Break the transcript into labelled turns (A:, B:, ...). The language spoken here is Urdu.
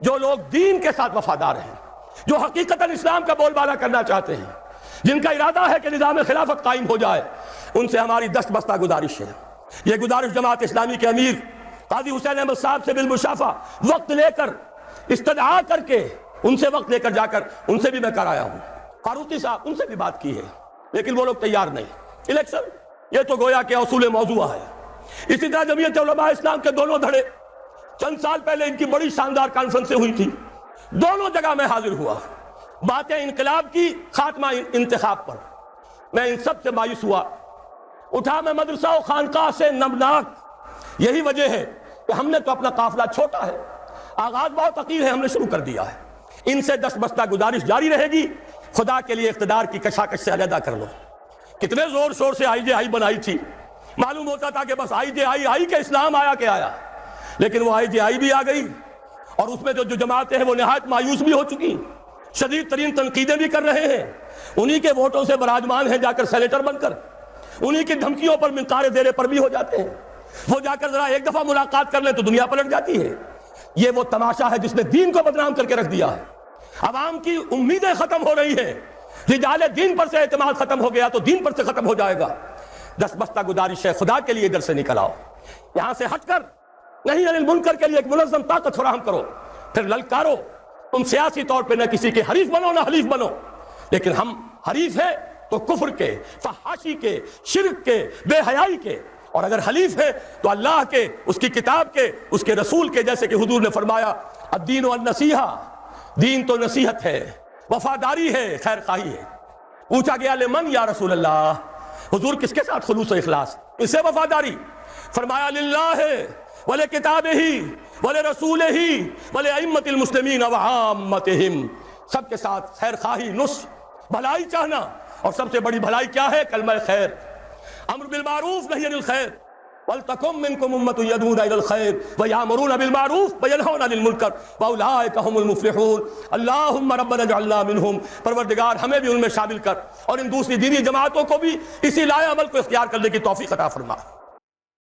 A: جو لوگ دین کے ساتھ وفادار ہیں، جو حقیقتاً اسلام کا بول بالا کرنا چاہتے ہیں، جن کا ارادہ ہے کہ نظام خلافت قائم ہو جائے، ان سے ہماری دست بستہ گزارش ہے۔ یہ گزارش جماعت اسلامی کے امیر قاضی حسین احمد صاحب سے بالمشافہ وقت لے کر، استدعا کر کے، ان سے وقت لے کر جا کر ان سے بھی میں کر آیا ہوں۔ فاروقی صاحب ان سے بھی بات کی ہے، لیکن وہ لوگ تیار نہیں۔ الیکشن یہ تو گویا کہ اصول موضوع ہے۔ اسی طرح جمعیت علماء اسلام کے دونوں دھڑے، چند سال پہلے ان کی بڑی شاندار کانفرنسیں ہوئی تھی، دونوں جگہ میں حاضر ہوا۔ باتیں انقلاب کی، خاتمہ انتخاب پر۔ میں ان سب سے مایوس ہوا، اٹھا میں مدرسہ و خانقاہ سے نمناک۔ یہی وجہ ہے کہ ہم نے تو اپنا قافلہ چھوٹا ہے، آغاز بہت عقیر ہے، ہم نے شروع کر دیا ہے۔ ان سے دست بستہ گزارش جاری رہے گی، خدا کے لیے اقتدار کی کشاکش سے علیحدہ کر لو۔ کتنے زور شور سے آئی جے آئی بنائی تھی، معلوم ہوتا تھا کہ بس آئی جے آئی کہ اسلام آیا کہ آیا، لیکن وہ آئی جے آئی بھی آ گئی، اور اس میں جو جماعتیں ہیں وہ نہایت مایوس بھی ہو چکی، شدید ترین تنقیدیں بھی کر رہے ہیں۔ انہی کے ووٹوں سے براجمان ہیں جا کر سینیٹر بن کر، انہی کی دھمکیوں پر منقار زیر پر بھی ہو جاتے ہیں۔ وہ جا کر ذرا ایک دفعہ ملاقات کر لیں تو دنیا پلٹ جاتی ہے۔ یہ وہ تماشا ہے جس نے دین کو بدنام کر کے رکھ دیا ہے۔ عوام کی امیدیں ختم ہو رہی ہیں، رجال دین پر سے اعتماد ختم ہو گیا تو دین پر سے ختم ہو جائے گا۔ دست بستہ گزارش ہے، خدا کے لیے ادھر سے نکل آؤ، یہاں سے ہٹ کر نہیں عن المنکر کے لیے ایک منظم طاقت فراہم کرو، پھر للکارو۔ تم سیاسی طور پہ نہ کسی کے حریف بنو نہ حلیف بنو، لیکن ہم حریف ہیں تو کفر کے، فحاشی کے، شرک کے، بے حیائی کے، اور اگر حلیف ہے تو اللہ کے، اس کی کتاب کے، اس کے رسول کے، جیسے کہ حضور نے فرمایا الدین والنصیحہ، دین تو نصیحت ہے، وفاداری ہے، خیر خواہی ہے۔ پوچھا گیا لمن یا رسول اللہ، حضور کس کے ساتھ خلوص و اخلاص، اس سے وفاداری؟ فرمایا للہ ولکتابہ ولرسولہ ولائمۃ المسلمین وعامتہم، سب کے ساتھ خیر خواہی، نصح، بھلائی چاہنا، اور سب سے بڑی بھلائی کیا ہے؟ کلمہ خیر، امر بالمعروف نہی عن الخیر، وَلْتَكُن مِّنكُمْ أُمَّةٌ يَدْعُونَ إِلَى الْخَيْرِ وَيَأْمُرُونَ بِالْمَعْرُوفِ وَيَنْهَوْنَ عَنِ الْمُنكَرِ وَأُولَٰئِكَ هُمُ الْمُفْلِحُونَ۔ اللہم ربنا اجعلنا منہم، پروردگار ہمیں بھی ان میں شامل کر، اور ان دوسری دینی جماعتوں کو بھی اسی لائے عمل کو اختیار کرنے کی توفیق عطا فرما۔